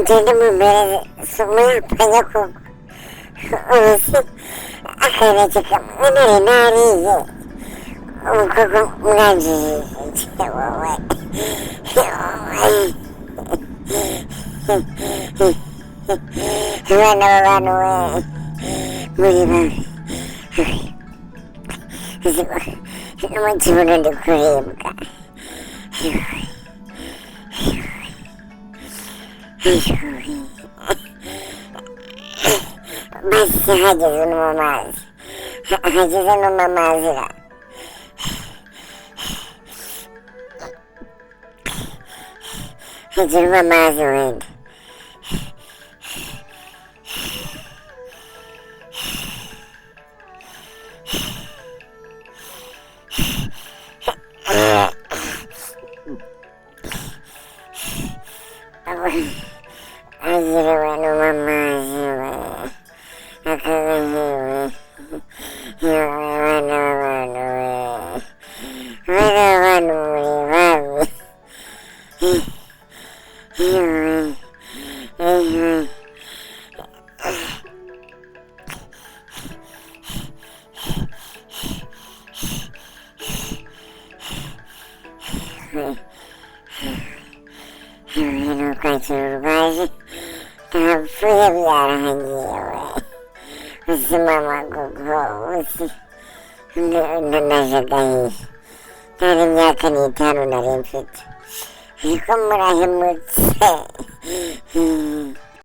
Jadi memberi semua banyak urusan akhirnya cakap nari je UKO mengaji mana beriman nama cuma di Korea bukan masih hajizan mamazira hajir mamazira Mama gogo nanajagai tarinya kani tanu narin fit. Ikom marahimut.